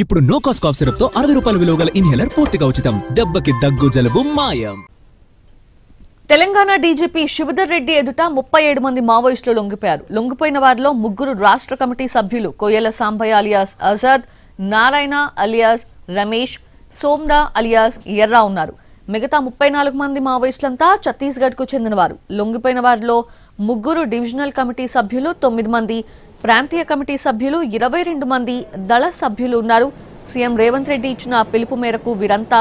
ఇప్పుడు no cost cough syrup తో 60 రూపాయల విలువ గల ఇన్హేలర్ పూర్తిగా ఉచితం. దెబ్బకి దగ్గు జలుబు మాయం. తెలంగాణ డీజీపీ శివధర్ రెడ్డి ఎదుట 37 మంది మావోయిస్టులు లొంగిపోయారు. లొంగిపోయిన వారిలో 3 రాష్ట్ర కమిటీ సభ్యులు కోయెల సాంబయ్య అలియాస్ ఆజాద్, నారాయణ అలియాస్ రమేష్, సోమ్డా అలియాస్ ఎర్రా ఉన్నారు. మిగతా 34 మంది మావోయిస్టులంతా ఛత్తీస్గఢ్ కు చెందినవారు. లొంగిపోయిన వారిలో 3 డివిజనల్ కమిటీ సభ్యులు, 9 మంది ప్రాంతీయ కమిటీ సభ్యులు, 22 మంది దళ సభ్యులు ఉన్నారు. సీఎం రేవంత్ రెడ్డి ఇచ్చిన పిలుపు మేరకు వీరంతా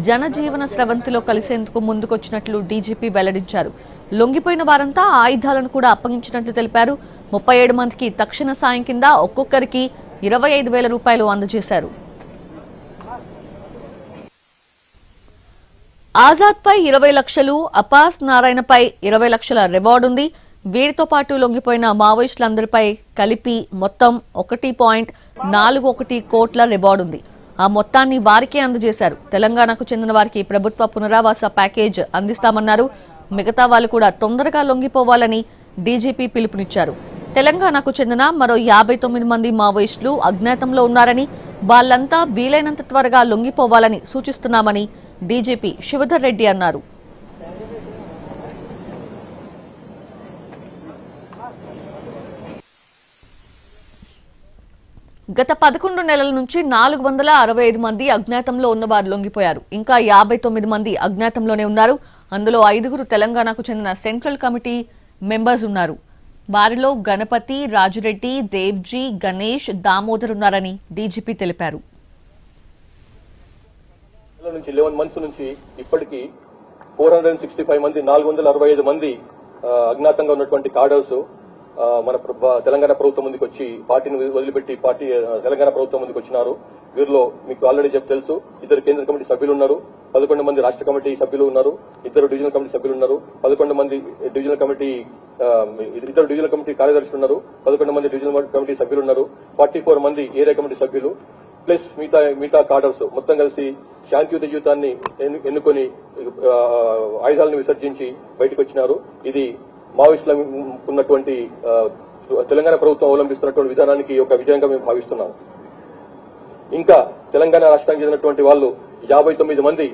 జనజీవన స్రవంతిలో కలిసేందుకు ముందుకొచ్చినట్లు డీజీపీ వెల్లడించారు. లొంగిపోయిన వారంతా ఆయుధాలను కూడా అప్పగించినట్లు తెలిపారు. 37 మందికి తక్షణ సాయం కింద ఒక్కొక్కరికి 25,000 రూపాయలు అందజేశారు. ఆజాద్ పై 20 లక్షలు, అపాస్ నారాయణపై 20 లక్షల రివార్డు ఉంది. వీరితో పాటు లొంగిపోయిన మావోయిస్టులందరిపై కలిపి మొత్తం 1.41 కోట్ల రివార్డు ఉంది. ఆ మొత్తాన్ని వారికే అందజేశారు. తెలంగాణకు చెందిన వారికి ప్రభుత్వ పునరావాస ప్యాకేజ్ అందిస్తామన్నారు. మిగతా వాళ్ళు కూడా తొందరగా లొంగిపోవాలని డీజీపీ పిలుపునిచ్చారు. తెలంగాణకు చెందిన మరో 59 మంది మావోయిస్టులు అజ్ఞాతంలో ఉన్నారని, వాళ్లంతా వీలైనంత త్వరగా లొంగిపోవాలని సూచిస్తున్నామని డీజీపీ శివధర్ రెడ్డి అన్నారు. గత 11 నెలల నుంచి 465 మంది అజ్ఞాతంలో ఉన్నవారు లొంగిపోయారు. ఇంకా 59 మంది అజ్ఞాతంలోనే ఉన్నారు. అందులో 5 తెలంగాణకు చెందిన సెంట్రల్ కమిటీ మెంబర్స్ ఉన్నారు. వారిలో గణపతి, రాజురెడ్డి, దేవ్జీ, గణేష్, దామోదర్ ఉన్నారని డీజీపీ తెలిపారు. 11 మంత్స్ నుంచి ఇప్పటికీ 465 మంది 465 మంది అజ్ఞాతంగా ఉన్నటువంటి కార్డర్స్ మన తెలంగాణ ప్రభుత్వం ముందుకు వచ్చి పార్టీని వదిలిపెట్టి తెలంగాణ ప్రభుత్వం ముందుకు వచ్చినారు. వీరిలో మీకు ఆల్రెడీ తెలుసు, 2 కేంద్ర కమిటీ సభ్యులు ఉన్నారు, 11 మంది రాష్ట్ర కమిటీ సభ్యులు ఉన్నారు, 2 డివిజనల్ కమిటీ సభ్యులు ఉన్నారు, 11 మంది డివిజనల్ కమిటీ 2 డివిజనల్ కమిటీ కార్యదర్శులు ఉన్నారు, 11 మంది డివిజనల్ కమిటీ సభ్యులు ఉన్నారు, 44 మంది ఏరియా కమిటీ సభ్యులు ప్లస్ మిగతా కార్డర్స్ మొత్తం కలిసి శాంతియుత జీవితాన్ని ఎన్నుకొని ఆయుధాలను విసర్జించి బయటకు వచ్చినారు. ఇది మావోయిస్టులకు ఉన్నటువంటి తెలంగాణ ప్రభుత్వం అవలంబిస్తున్నటువంటి విధానానికి ఒక విజయంగా మేము భావిస్తున్నాం. ఇంకా తెలంగాణ రాష్ట్రానికి చెందినటువంటి వాళ్ళు 59 మంది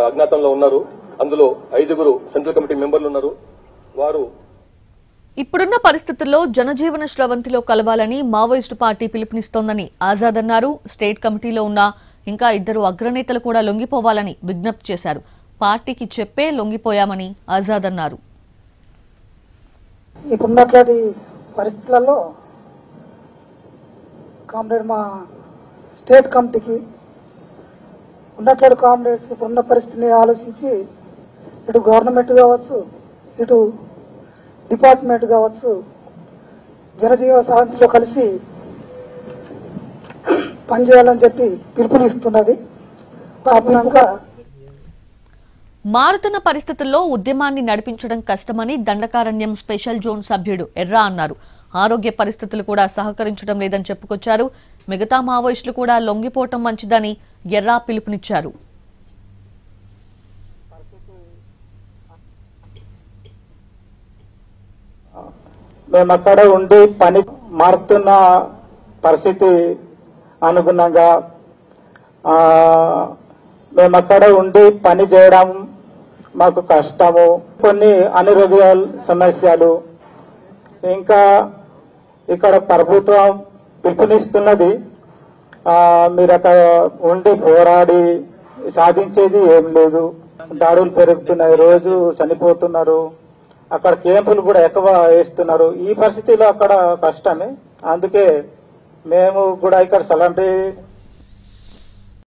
అజ్ఞాతంలో ఉన్నారు. అందులో 5 సెంట్రల్ కమిటీ మెంబర్లు ఉన్నారు. వారు ఇప్పుడున్న పరిస్థితుల్లో జనజీవన స్రవంతిలో కలవాలని మావోయిస్టు పార్టీ పిలుపునిస్తోందని ఆజాద్ అన్నారు. స్టేట్ కమిటీలో ఉన్న ఇంకా 2 అగ్రనేతలు కూడా లొంగిపోవాలని విజ్ఞప్తి చేశారు. పార్టీకి చెప్పే లొంగిపోయామని ఆజాద్ అన్నారు. ఇప్పుడున్నటువంటి పరిస్థితులలో కామ్రేడ్ మా స్టేట్ కమిటీకి ఉన్నటువంటి కామ్రేడ్స్ ఇప్పుడున్న పరిస్థితిని ఆలోచించి ఇటు గవర్నమెంట్ కావచ్చు, ఇటు డిపార్ట్మెంట్ కావచ్చు, జనజీవన స్రవంతిలో కలిసి పనిచేయాలని చెప్పి పిలుపునిస్తున్నది. కారణంగా మారుతున్న పరిస్థితుల్లో ఉద్యమాన్ని నడిపించడం కష్టమని దండకారణ్యం స్పెషల్ జోన్ సభ్యుడు ఎర్రా అన్నారు. ఆరోగ్య పరిస్థితులు కూడా సహకరించడం లేదని చెప్పుకొచ్చారు. మిగతా మావోయిస్టులు కూడా లొంగిపోవటం మంచిదని ఎర్రా పిలుపునిచ్చారు. మేమక్కడ ఉండి పని మారుతున్న పరిస్థితి అనుగుణంగా మేమక్కడ ఉండి పని చేయడం మాకు కష్టము. కొన్ని అనారోగ్య సమస్యలు, ఇంకా ఇక్కడ ప్రభుత్వం పిలుపునిస్తున్నది మీరు అక్కడ ఉండి పోరాడి సాధించేది ఏం లేదు. దాడులు పెరుగుతున్నాయి, రోజు చనిపోతున్నారు, అక్కడ క్యాంపులు కూడా ఎక్కువ వేస్తున్నారు. ఈ పరిస్థితిలో అక్కడ కష్టమే. అందుకే మేము కూడా ఇక్కడ సలంటి